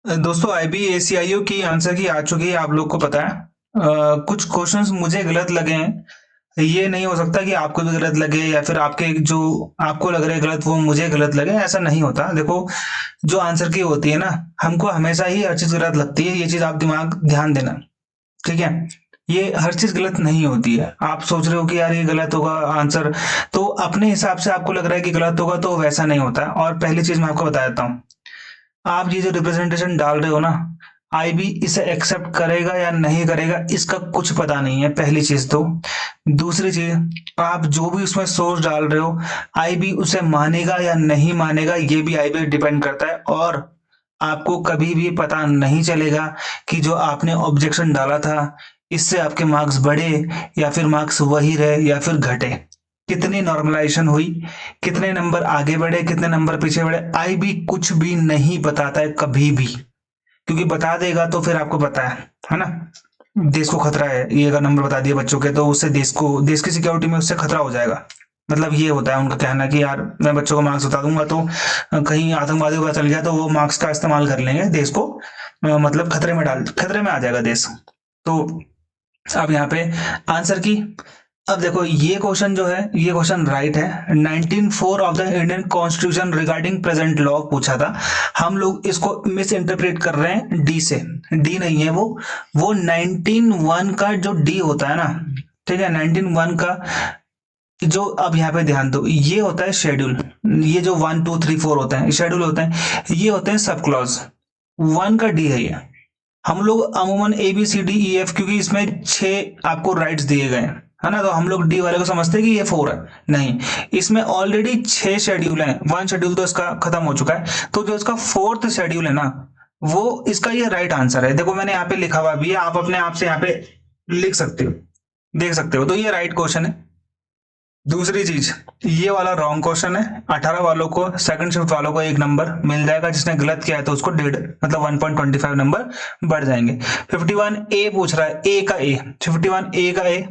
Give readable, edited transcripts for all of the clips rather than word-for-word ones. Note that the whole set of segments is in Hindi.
दोस्तों IBACIO की आंसर की आ चुकी है, आप लोग को पता है। कुछ क्वेश्चंस मुझे गलत लगे हैं। ये नहीं हो सकता कि आपको भी गलत लगे या फिर आपके जो आपको लग रहे हैं गलत वो मुझे गलत लगे, ऐसा नहीं होता। देखो, जो आंसर की होती है ना, हमको हमेशा ही हर चीज गलत लगती है। ये चीज आप दिमाग ध्यान देना, ठीक है। ये हर चीज गलत नहीं होती है। आप सोच रहे हो कि यार ये गलत होगा आंसर, तो अपने हिसाब से आपको लग रहा है कि गलत होगा, तो वैसा नहीं होता है। और पहली चीज मैं आपको बता देता हूँ, आप ये जो रिप्रेजेंटेशन डाल रहे हो ना, आईबी इसे एक्सेप्ट करेगा या नहीं करेगा इसका कुछ पता नहीं है, पहली चीज तो। दूसरी चीज, आप जो भी उसमें सोर्स डाल रहे हो, आईबी उसे मानेगा या नहीं मानेगा ये भी आईबी डिपेंड करता है। और आपको कभी भी पता नहीं चलेगा कि जो आपने ऑब्जेक्शन डाला था इससे आपके मार्क्स बढ़े या फिर मार्क्स वही रहे या फिर घटे, कितनी नॉर्मलाइजेशन हुई, कितने नंबर आगे बढ़े, कितने नंबर पीछे बढ़े, आईबी कुछ भी नहीं बताता है कभी भी। क्योंकि बता देगा तो फिर आपको पता है ना। देश को खतरा है, ये अगर नंबर बता दिए बच्चों के तो उससे देश को, देश की सिक्योरिटी में उससे खतरा हो जाएगा। मतलब ये होता है उनका कहना कि यार मैं बच्चों को मार्क्स बता दूंगा तो कहीं आतंकवादियों का चल गया तो वो मार्क्स का इस्तेमाल कर लेंगे, देश को मतलब खतरे में आ जाएगा देश। तो अब यहाँ पे आंसर की, अब देखो ये क्वेश्चन जो है ये क्वेश्चन राइट है। 19(4) of the Indian constitution regarding present law पूछा था। हम लोग इसको मिस इंटरप्रेट कर रहे हैं डी से। डी नहीं है वो 19(1) का जो डी होता है ना, ठीक है, 19(1) का जो, अब यहाँ पे ध्यान दो, ये होता है शेड्यूल। ये जो 1 2 3 4 होते हैं शेड्यूल होते हैं, ये होते हैं सब क्लॉज। 1 का डी है ये। हम लोग अमूमन ABCDEF, क्योंकि इसमें 6 आपको राइट्स दिए गए हैं, है ना, तो हम लोग डी वाले को समझते हैं कि ये 4 है। नहीं, इसमें ऑलरेडी 6 शेड्यूल हैं, 1 शेड्यूल तो इसका खत्म हो चुका है, तो जो इसका 4th शेड्यूल है ना, वो इसका ये राइट आंसर है। देखो मैंने यहाँ पे लिखा हुआ भी है, आप अपने आप से यहाँ पे लिख सकते हो, देख सकते हो, तो ये राइट क्वेश्चन है। दूसरी चीज, ये वाला रॉन्ग क्वेश्चन है। 18 वालों को, सेकंड शिफ्ट वालों को 1 नंबर मिल जाएगा, जिसने गलत किया है तो उसको 1.5 मतलब 1.25 नंबर बढ़ जाएंगे। 51A पूछ रहा है, ए का ए, 51A का ए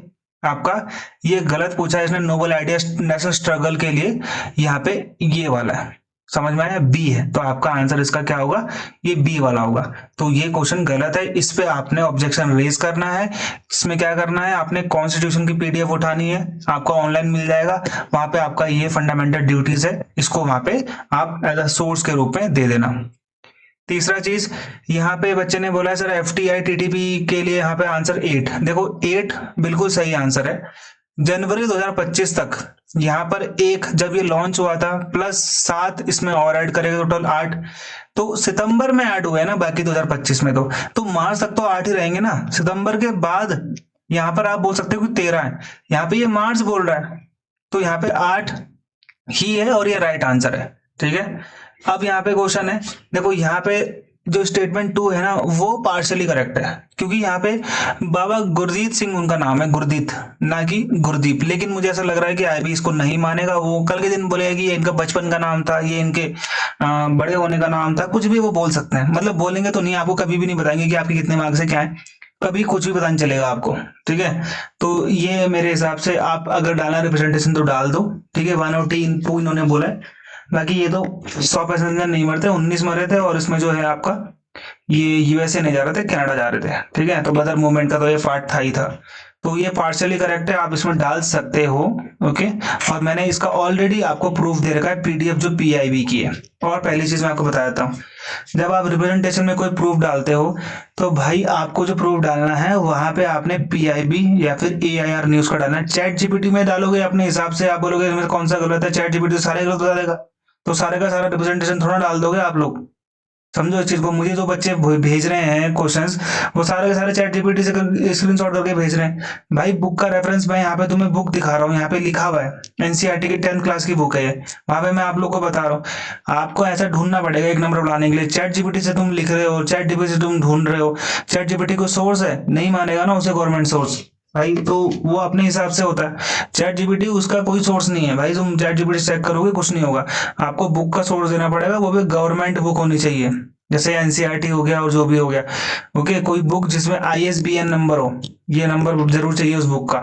आपका ये गलत पूछा है इसने, नोबल आइडिया नेशनल स्ट्रगल के लिए। यहाँ पे ये वाला है, समझ में आया, बी है, तो आपका आंसर इसका क्या होगा, ये बी वाला होगा। तो ये क्वेश्चन गलत है, इस पे आपने ऑब्जेक्शन रेज करना है। इसमें क्या करना है, आपने कॉन्स्टिट्यूशन की PDF उठानी है, आपको ऑनलाइन मिल जाएगा, वहां पे आपका ये फंडामेंटल ड्यूटीज है, इसको वहां पे आप एज अ सोर्स के रूप में दे देना। तीसरा चीज, यहाँ पे बच्चे ने बोला है सर FTI TTP के लिए यहाँ पे आंसर 8, देखो 8 बिल्कुल सही आंसर है। जनवरी 2025 तक, यहाँ पर एक जब ये लॉन्च हुआ था प्लस 7 इसमें और ऐड करेगा, टोटल 8, तो सितंबर में ऐड हुए ना बाकी 2025 में, तो मार्च तक तो 8 ही रहेंगे ना। सितंबर के बाद यहाँ पर आप बोल सकते हो कि 13 है, यहाँ पे ये मार्च बोल रहा है, तो यहाँ पे 8 ही है और ये राइट आंसर है, ठीक है। अब यहाँ पे क्वेश्चन है, देखो यहाँ पे जो स्टेटमेंट 2 है ना वो पार्शियली करेक्ट है, क्योंकि यहाँ पे बाबा गुरजीत सिंह उनका नाम है, गुरदीत ना कि गुरदीप, लेकिन मुझे ऐसा लग रहा है कि आईबी इसको नहीं मानेगा। वो कल के दिन बोलेगा कि ये इनका बचपन का नाम था, ये इनके बड़े होने का नाम था, कुछ भी वो बोल सकते हैं, मतलब बोलेंगे तो नहीं, आपको कभी भी नहीं बताएंगे कि आपके कितने मार्क्स है क्या है, कभी कुछ भी पता नहीं चलेगा आपको, ठीक है। तो ये मेरे हिसाब से आप अगर डालना रिप्रेजेंटेशन तो डाल दो, ठीक है। 102 इन्होंने बोला है, बाकी ये तो 100 पैसेंजर नहीं मरते, 19 मरे थे, और इसमें जो है आपका ये USA नहीं जा रहे थे, कनाडा जा रहे थे, ठीक है। तो बदर मूवमेंट का तो ये पार्ट था ही था, तो ये पार्शियली करेक्ट है, आप इसमें डाल सकते हो, ओके। और मैंने इसका ऑलरेडी आपको प्रूफ दे रखा है, PDF जो PIB की है। और पहली चीज मैं आपको बता देता हूँ, जब आप रिप्रेजेंटेशन में कोई प्रूफ डालते हो तो भाई आपको जो प्रूफ डालना है वहां पे आपने PIB या फिर AIR न्यूज का डालना है। चैट जीपीटी में डालोगे अपने हिसाब से, आप बोलोगे इसमें कौन सा गलत है, चैट जीपीटी सारे गलत बता देगा, तो सारे का सारा रिप्रेजेंटेशन थोड़ा डाल दोगे आप लोग, समझो इस चीज को। मुझे जो बच्चे भेज रहे हैं क्वेश्चंस, वो सारे के सारे चैट जीपीटी से स्क्रीनशॉट करके भेज रहे हैं। भाई बुक का रेफरेंस मैं यहाँ पे तुम्हें बुक दिखा रहा हूँ, यहाँ पे लिखा हुआ है, NCERT की 10th क्लास की बुक है ये, वहां पे मैं आप लोग को बता रहा हूँ। आपको ऐसा ढूंढना पड़ेगा 1 नंबर बनाने के लिए, चैट जीपीटी से तुम लिख रहे हो, चैट जीपीटी से तुम ढूंढ रहे हो, चैट जीपीटी को सोर्स है, नहीं मानेगा ना उसे गवर्नमेंट सोर्स, भाई तो वो अपने हिसाब से होता है। चैट जीपीटी उसका कोई सोर्स नहीं है भाई, तुम चैट जीपीटी चेक करोगे कुछ नहीं होगा, आपको बुक का सोर्स देना पड़ेगा, वो भी गवर्नमेंट बुक होनी चाहिए, जैसे NCERT हो गया और जो भी हो गया, ओके। कोई बुक जिसमें ISBN नंबर हो, ये नंबर जरूर चाहिए उस बुक का,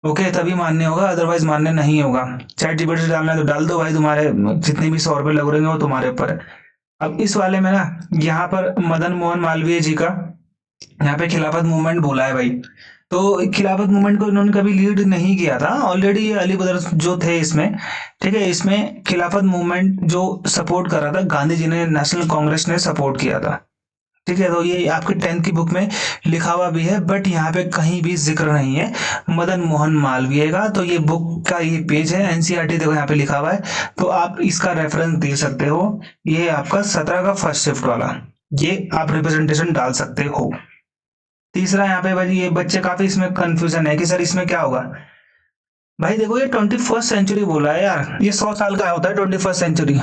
ओके, तभी मान्य होगा, अदरवाइज मान्य नहीं होगा। चैट जीपीटी से डालना है तो डाल दो भाई, तुम्हारे जितने भी 100 रुपए लग रहे हैं वो तुम्हारे ऊपर है। अब इस वाले में ना, यहाँ पर मदन मोहन मालवीय जी का यहाँ पे खिलाफत मूवमेंट बोला है भाई। तो खिलाफत मूवमेंट को इन्होंने कभी लीड नहीं किया था, ऑलरेडी ये अली ब्रदर्स जो थे इसमें, ठीक है। इसमें खिलाफत मूवमेंट जो सपोर्ट कर रहा था गांधी जी ने, नेशनल कांग्रेस ने सपोर्ट किया था, ठीक है। तो ये आपके 10th की बुक में लिखा हुआ भी है, बट यहाँ पे कहीं भी जिक्र नहीं है मदन मोहन मालवीय का। तो ये बुक का ये पेज है, एनसीईआरटी देखो यहाँ पे लिखा हुआ है, तो आप इसका रेफरेंस दे सकते हो। ये आपका 17 का फर्स्ट शिफ्ट वाला, ये आप रिप्रेजेंटेशन डाल सकते हो। तीसरा यहाँ पे भाई, ये बच्चे काफी इसमें कंफ्यूजन है कि सर इसमें क्या होगा। भाई देखो, ये 21st सेंचुरी बोला है यार, ये 100 साल का होता है 21st सेंचुरी।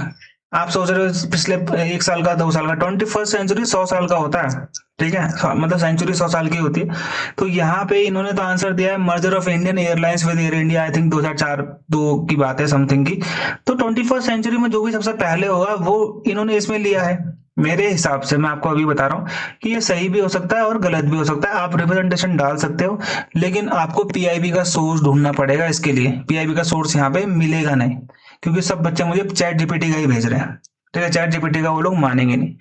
आप सोच रहे हो पिछले 1 साल का 2 साल का, 21st सेंचुरी 100 साल का होता है, ठीक है। मतलब सेंचुरी 100 साल की होती है। तो यहाँ पे इन्होंने तो आंसर दिया है merger of Indian airlines with air India, I think 2004 दो की बात है समथिंग की। तो 21st सेंचुरी में जो भी सबसे पहले होगा वो इन्होंने इसमें लिया है। मेरे हिसाब से मैं आपको अभी बता रहा हूँ कि ये सही भी हो सकता है और गलत भी हो सकता है। आप रिप्रेजेंटेशन डाल सकते हो, लेकिन आपको पीआईबी का सोर्स ढूंढना पड़ेगा। इसके लिए पीआईबी का सोर्स यहाँ पे मिलेगा नहीं, क्योंकि सब बच्चे मुझे चैट जीपीटी का ही भेज रहे हैं, ठीक है। चैट जीपीटी का वो लोग मानेंगे नहीं।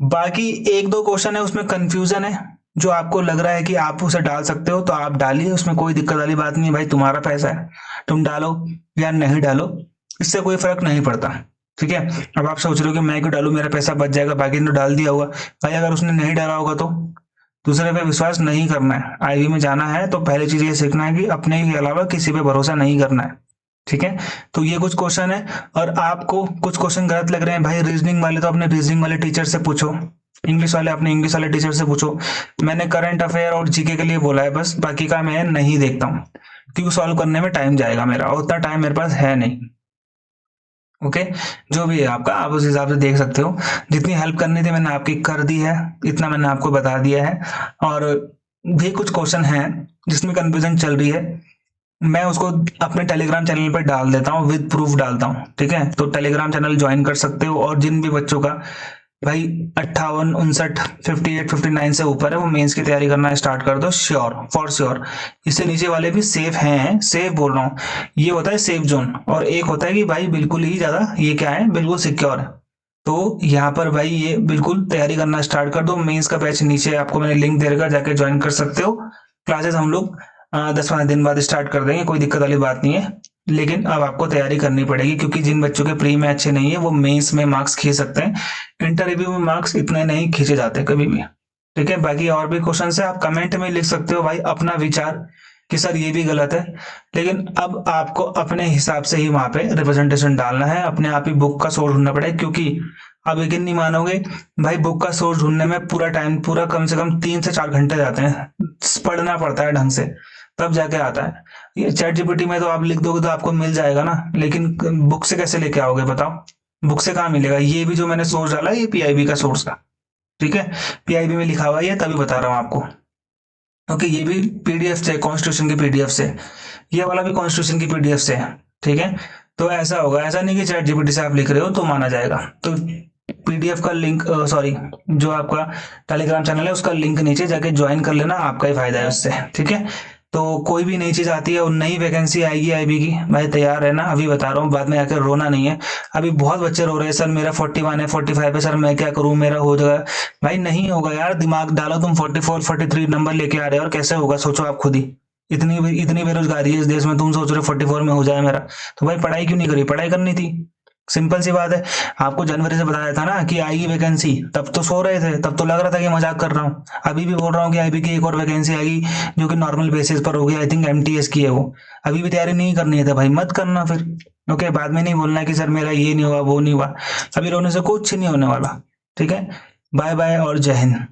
बाकी 1-2 क्वेश्चन है उसमें कंफ्यूजन है, जो आपको लग रहा है कि आप उसे डाल सकते हो तो आप डालिए, उसमें कोई दिक्कत वाली बात नहीं है भाई। तुम्हारा पैसा है, तुम डालो या नहीं डालो, इससे कोई फर्क नहीं पड़ता, ठीक है। अब आप सोच रहे हो कि मैं क्यों डालू, मेरा पैसा बच जाएगा, बाकी ने तो डाल दिया हुआ। भाई अगर उसने नहीं डाला होगा तो दूसरे पे विश्वास नहीं करना है। आईवी में जाना है तो पहली चीज ये सीखना है कि अपने के अलावा किसी पे भरोसा नहीं करना है, ठीक है। तो ये कुछ क्वेश्चन है, और आपको कुछ क्वेश्चन गलत लग रहे हैं भाई रीजनिंग वाले, तो अपने रीजनिंग वाले टीचर से पूछो। इंग्लिश वाले अपने इंग्लिश वाले टीचर से पूछो। मैंने करंट अफेयर और जीके के लिए बोला है बस, बाकी का मैं नहीं देखता हूँ, क्योंकि सॉल्व करने में टाइम जाएगा मेरा, और उतना टाइम मेरे पास है नहीं। ओके, जो भी है आपका, आप उस हिसाब से देख सकते हो। जितनी हेल्प करनी थी मैंने आपकी कर दी है, इतना मैंने आपको बता दिया है। और भी कुछ क्वेश्चन हैं जिसमें कंफ्यूजन चल रही है, मैं उसको अपने टेलीग्राम चैनल पर डाल देता हूँ, विद प्रूफ डालता हूँ, ठीक है। तो टेलीग्राम चैनल ज्वाइन कर सकते हो। और जिन भी बच्चों का भाई 58, 59, 58, 59 से ऊपर है, वो मेंस की तैयारी करना स्टार्ट कर दो, श्योर फॉर श्योर। इससे नीचे वाले भी सेफ हैं, सेफ बोल रहा हूँ। ये होता है सेफ जोन, और एक होता है कि भाई बिल्कुल ही ज्यादा, ये क्या है, बिल्कुल सिक्योर है। तो यहाँ पर भाई ये बिल्कुल तैयारी करना स्टार्ट कर दो। मेंस का बैच नीचे आपको मैंने लिंक दे रखा, जाके ज्वाइन कर सकते हो। क्लासेस हम लोग 10-15 दिन बाद स्टार्ट कर देंगे, कोई दिक्कत वाली बात नहीं है। लेकिन अब आपको तैयारी करनी पड़ेगी, क्योंकि जिन बच्चों के प्री में अच्छे नहीं है वो मेंस में मार्क्स खींच सकते हैं, इंटरव्यू में मार्क्स इतने नहीं खींचे जाते कभी भी, ठीक है। बाकी और भी क्वेश्चन है, आप कमेंट में लिख सकते हो भाई अपना विचार कि सर ये भी गलत है। लेकिन अब आपको अपने हिसाब से ही वहां पे रिप्रेजेंटेशन डालना है, अपने आप ही बुक का सोर्स ढूंढना पड़ेगा। क्योंकि आप यकीन नहीं मानोगे भाई, बुक का सोर्स ढूंढने में पूरा टाइम, पूरा कम से कम 3 से 4 घंटे जाते हैं, पढ़ना पड़ता है ढंग से, तब जाके आता है। ये चैट जीपीटी में तो आप लिख दोगे तो आपको मिल जाएगा ना, लेकिन बुक से कैसे लेके आओगे बताओ, बुक से कहाँ मिलेगा। ये भी जो मैंने सोर्स डाला ये पीआईबी का सोर्स था, ठीक है। पीआईबी में लिखा हुआ है, तभी बता रहा हूँ आपको। ओके, ये भी पीडीएफ से, कॉन्स्टिट्यूशन की पीडीएफ से, ये वाला भी कॉन्स्टिट्यूशन की पीडीएफ से है, ठीक है। तो ऐसा होगा, ऐसा नहीं कि चैट जीपीटी से आप लिख रहे हो तो माना जाएगा। तो पीडीएफ का लिंक, सॉरी, जो आपका टेलीग्राम चैनल है उसका लिंक नीचे जाके ज्वाइन कर लेना, आपका ही फायदा है उससे, ठीक है। तो कोई भी नई चीज आती है और नई वैकेंसी आएगी आईबी की, भाई तैयार रहना, अभी बता रहा हूँ, बाद में आकर रोना नहीं है। अभी बहुत बच्चे रो रहे हैं, सर मेरा 41 है, 45 है, सर मैं क्या करूँ, मेरा हो जाएगा। भाई नहीं होगा यार, दिमाग डालो, तुम 44, 43 नंबर लेके आ रहे हो, और कैसे होगा सोचो आप खुद ही। इतनी इतनी बेरोजगारी है इस देश में, तुम सोच रहे हो 44 में हो जाए मेरा, तो भाई पढ़ाई क्यों नहीं करी, पढ़ाई करनी थी, सिंपल सी बात है। आपको जनवरी से बताया था ना कि आएगी वैकेंसी, तब तो सो रहे थे, तब तो लग रहा था कि मजाक कर रहा हूँ। अभी भी बोल रहा हूँ कि आईबी की एक और वैकेंसी आएगी, जो कि नॉर्मल बेसिस पर होगी, आई थिंक एमटीएस की है वो। अभी भी तैयारी नहीं करनी है तो भाई मत करना फिर। ओके, बाद में नहीं बोलना कि सर मेरा ये नहीं हुआ, वो नहीं हुआ। अभी रोने से कुछ नहीं होने वाला, ठीक है। बाय बाय और जय हिंद।